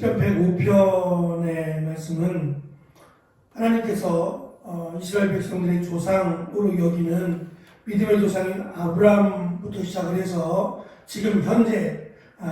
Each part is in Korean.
시편 105편의 말씀은 하나님께서 이스라엘 백성들의 조상으로 여기는 믿음의 조상인 아브라함부터 시작을 해서 지금 현재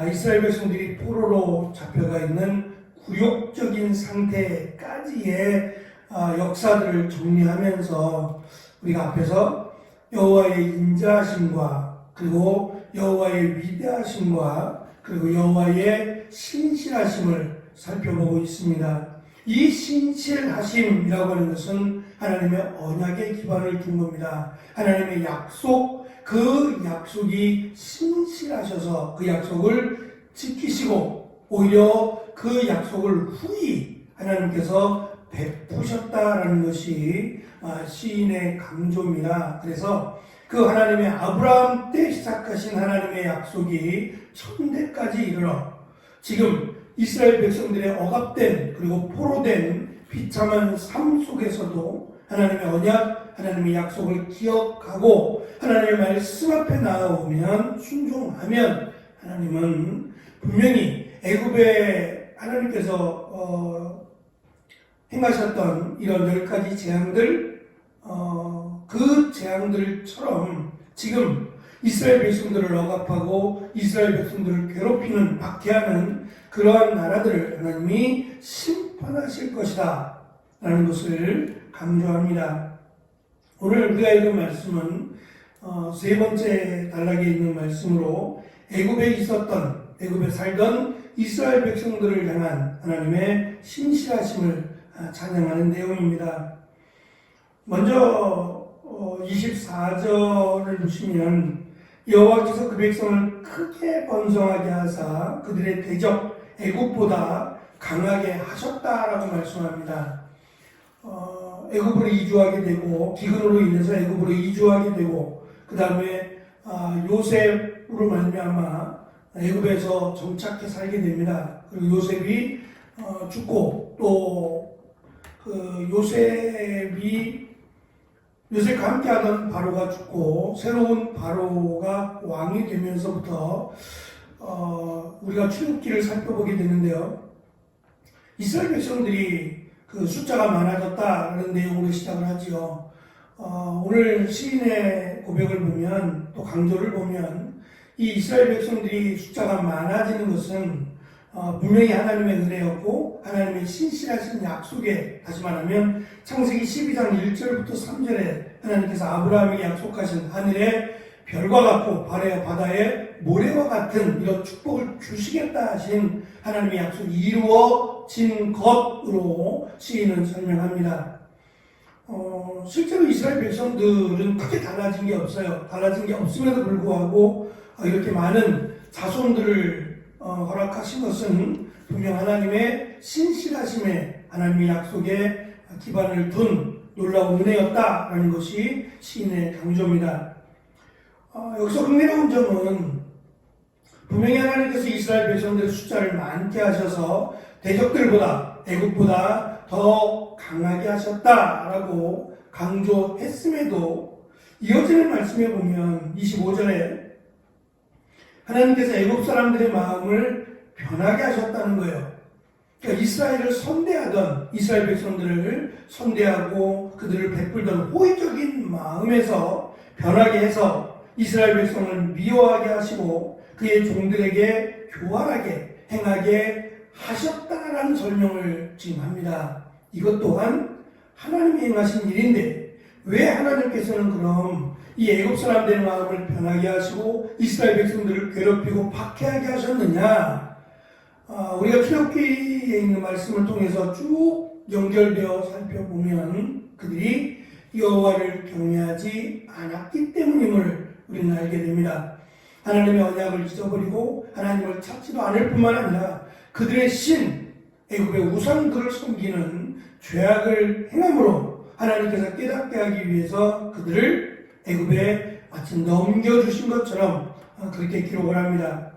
이스라엘 백성들이 포로로 잡혀가 있는 굴욕적인 상태까지의 역사들을 정리하면서 우리가 앞에서 여호와의 인자하심과 그리고 여호와의 위대하심과 그리고 여호와의 신실하심을 살펴보고 있습니다. 이 신실하심이라고 하는 것은 하나님의 언약에 기반을 둔 겁니다. 하나님의 약속, 그 약속이 신실하셔서 그 약속을 지키시고 오히려 그 약속을 후히 하나님께서 베푸셨다라는 것이 시인의 강조입니다. 그래서 그 하나님의 아브라함 때 시작하신 하나님의 약속이 천대까지 이르러 지금 이스라엘 백성들의 억압된 그리고 포로된 비참한 삶 속에서도 하나님의 언약, 하나님의 약속을 기억하고 하나님의 말씀 앞에 나아오면 순종하면 하나님은 분명히 애굽에 하나님께서 행하셨던 이런 10가지 재앙들 그 재앙들처럼 지금 이스라엘 백성들을 억압하고 이스라엘 백성들을 괴롭히는 박해하는 그러한 나라들을 하나님이 심판하실 것이다 라는 것을 강조합니다. 오늘 우리가 읽은 말씀은 세 번째 단락에 있는 말씀으로 애굽에 살던 이스라엘 백성들을 향한 하나님의 신실하심을 찬양하는 내용입니다. 먼저 24절을 보시면 여호와께서 그 백성을 크게 번성하게 하사 그들의 대적 애굽보다 강하게 하셨다라고 말씀합니다. 애굽으로 이주하게 되고 기근으로 인해서 애굽으로 이주하게 되고 그 다음에 요셉으로 말미암아 애굽에서 정착해 살게 됩니다. 그리고 요셉이 죽고 또 그 요셉과 함께하던 바로가 죽고 새로운 바로가 왕이 되면서부터 우리가 출애굽기를 살펴보게 되는데요. 이스라엘 백성들이 그 숫자가 많아졌다는 내용으로 시작을 하지요. 오늘 시인의 고백을 보면 또 강조를 보면 이 이스라엘 백성들이 숫자가 많아지는 것은 분명히 하나님의 은혜였고 하나님의 신실하신 약속에 다시 말하면 창세기 12장 1절부터 3절에 하나님께서 아브라함에게 약속하신 하늘의 별과 같고 바다의 모래와 같은 이런 축복을 주시겠다 하신 하나님의 약속이 이루어진 것으로 시인은 설명합니다. 실제로 이스라엘 백성들은 크게 달라진 게 없어요. 달라진 게 없음에도 불구하고 이렇게 많은 자손들을 허락하신 것은 분명 하나님의 신실하심에 하나님의 약속에 기반을 둔 놀라운 은혜였다라는 것이 시인의 강조입니다. 여기서 흥미로운 점은 분명히 하나님께서 이스라엘 백성들의 숫자를 많게 하셔서 대적들보다 애굽보다 더 강하게 하셨다라고 강조했음에도 이어지는 말씀에 보면 25절에 하나님께서 애굽 사람들의 마음을 변하게 하셨다는 거예요. 그러니까 이스라엘을 선대하던 이스라엘 백성들을 선대하고 그들을 베풀던 호의적인 마음에서 변하게 해서 이스라엘 백성을 미워하게 하시고 그의 종들에게 교활하게 행하게 하셨다라는 설명을 지금 합니다. 이것 또한 하나님이 행하신 일인데 왜 하나님께서는 그럼 이 애굽 사람들의 마음을 변하게 하시고 이스라엘 백성들을 괴롭히고 박해하게 하셨느냐? 우리가 출애굽기에 있는 말씀을 통해서 쭉 연결되어 살펴보면 그들이 여호와를 경외하지 않았기 때문임을 우리는 알게 됩니다. 하나님의 언약을 잊어버리고 하나님을 찾지도 않을 뿐만 아니라 그들의 신, 애굽의 우상들을 섬기는 죄악을 행함으로 하나님께서 깨닫게 하기 위해서 그들을 애굽에 마치 넘겨주신 것처럼 그렇게 기록을 합니다.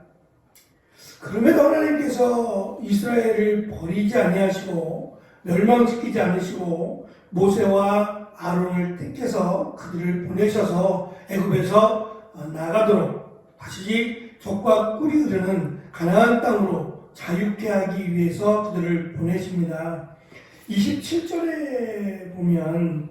그럼에도 하나님께서 이스라엘을 버리지 아니하시고 멸망시키지 않으시고 모세와 아론을 택해서 그들을 보내셔서 애굽에서 나가도록 다시 적과 꿀이 흐르는 가나안 땅으로 자유케 하기 위해서 그들을 보내십니다. 27절에 보면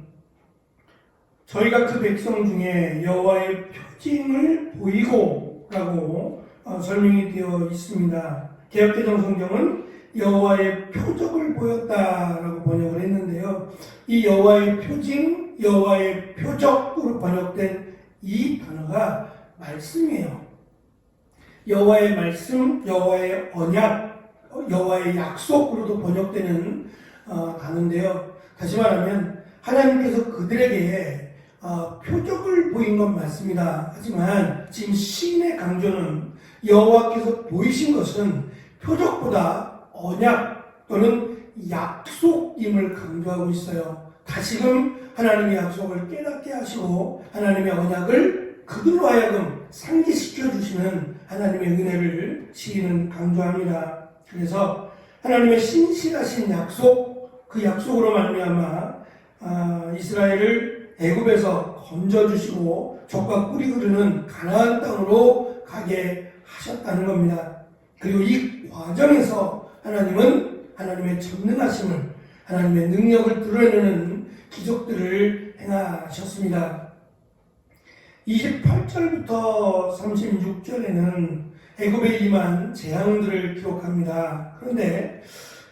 저희가 그 백성 중에 여호와의 표징을 보이고 라고 설명이 되어 있습니다. 개역개정 성경은 여호와의 표적을 보였다라고 번역을 했는데요. 이 여호와의 표징, 여호와의 표적으로 번역된 이 단어가 말씀이에요. 여호와의 말씀, 여호와의 언약, 여호와의 약속으로도 번역되는 단어인데요. 다시 말하면 하나님께서 그들에게 표적을 보인 건 맞습니다. 하지만 지금 시인의 강조는 여호와께서 보이신 것은 표적보다 언약 또는 약속임을 강조하고 있어요. 다시금 하나님의 약속을 깨닫게 하시고 하나님의 언약을 그들로 하여금 상기시켜 주시는 하나님의 은혜를 시인은 강조합니다. 그래서 하나님의 신실하신 약속, 그 약속으로 말미암아 이스라엘을 애굽에서 건져주시고 젖과 꿀이 흐르는 가나안 땅으로 가게 하셨다는 겁니다. 그리고 이 과정에서 하나님은 하나님의 전능하심을, 하나님의 능력을 드러내는 기적들을 행하셨습니다. 28절부터 36절에는 애굽에 임한 재앙들을 기록합니다. 그런데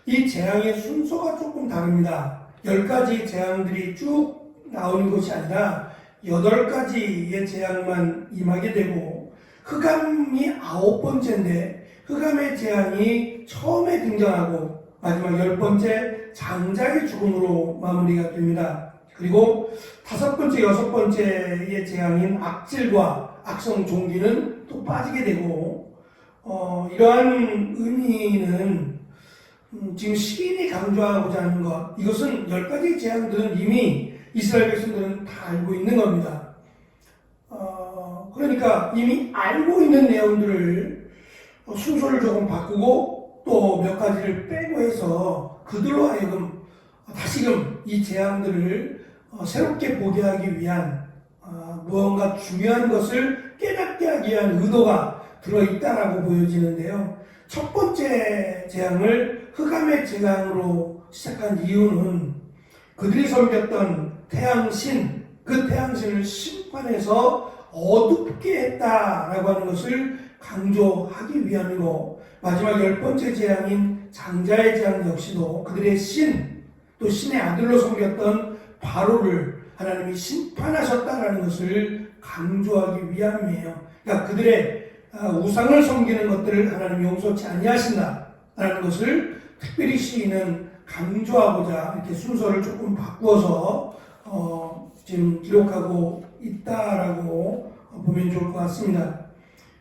이 재앙의 순서가 조금 다릅니다. 10가지 재앙들이 쭉 나오는 것이 아니라 8가지의 재앙만 임하게 되고 흑암이 9번째인데 흑암의 재앙이 처음에 등장하고 마지막 10번째 장자의 죽음으로 마무리가 됩니다. 그리고 5번째, 6번째의 재앙인 악질과 악성 종기는 또 빠지게 되고 이러한 의미는 지금 시인이 강조하고자 하는 것, 이것은 10가지 재앙들은 이미 이스라엘 백성들은 다 알고 있는 겁니다. 그러니까 이미 알고 있는 내용들을 순서를 조금 바꾸고 또 몇 가지를 빼고 해서 그들로 하여금 다시금 이 재앙들을 새롭게 보게 하기 위한 무언가 중요한 것을 깨닫게 하기 위한 의도가 들어있다라고 보여지는데요. 첫 번째 재앙을 흑암의 재앙으로 시작한 이유는 그들이 섬겼던 태양신, 그 태양신을 심판해서 어둡게 했다라고 하는 것을 강조하기 위함이고, 마지막 10번째 재앙인 장자의 재앙 역시도 그들의 신, 또 신의 아들로 섬겼던 바로를 하나님이 심판하셨다라는 것을 강조하기 위함이에요. 그러니까 그들의 우상을 섬기는 것들을 하나님이 용서치 아니하신다라는 것을 특별히 시인은 강조하고자 이렇게 순서를 조금 바꾸어서 지금 기록하고 있다라고 보면 좋을 것 같습니다.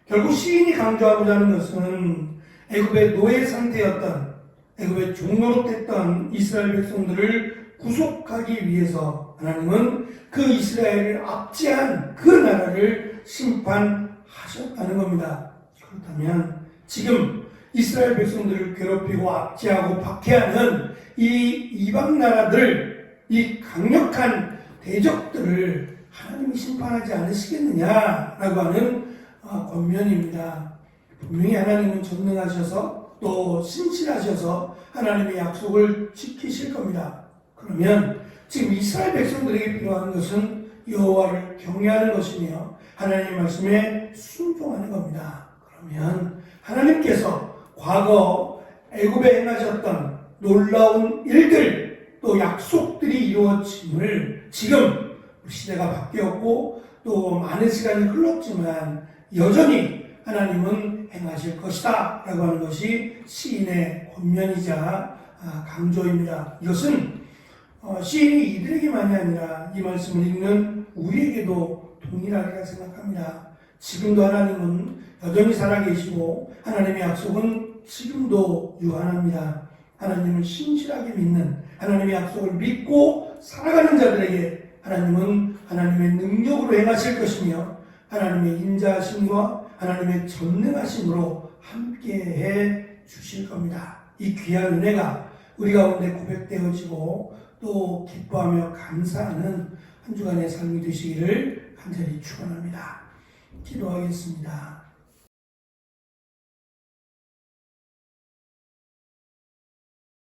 결국 시인이 강조하고자 하는 것은 애굽의 노예 상태였던, 애굽의 종노릇했던 이스라엘 백성들을 구속하기 위해서 하나님은 그 이스라엘을 압제한 그 나라를 심판하셨다는 겁니다. 그렇다면 지금 이스라엘 백성들을 괴롭히고 압제하고 박해하는 이 이방 나라들, 이 강력한 대적들을 하나님이 심판하지 않으시겠느냐라고 하는 권면입니다. 분명히 하나님은 전능하셔서 또 신실하셔서 하나님의 약속을 지키실 겁니다. 그러면 지금 이스라엘 백성들에게 필요한 것은 여호와를 경외하는 것이며 하나님의 말씀에 순종하는 겁니다. 그러면 하나님께서 과거 애굽에 행하셨던 놀라운 일들, 또 약속들이 이루어짐을 지금 시대가 바뀌었고 또 많은 시간이 흘렀지만 여전히 하나님은 행하실 것이다 라고 하는 것이 시인의 권면이자 강조입니다. 이것은 시인이 이들에게만이 아니라 이 말씀을 읽는 우리에게도 동일하리라 생각합니다. 지금도 하나님은 여전히 살아계시고 하나님의 약속은 지금도 유한합니다. 하나님을 신실하게 믿는, 하나님의 약속을 믿고 살아가는 자들에게 하나님은 하나님의 능력으로 행하실 것이며 하나님의 인자하심과 하나님의 전능하심으로 함께해 주실 겁니다. 이 귀한 은혜가 우리 가운데 고백되어지고 또 기뻐하며 감사하는 한 주간의 삶이 되시기를 간절히 축원합니다. 기도하겠습니다.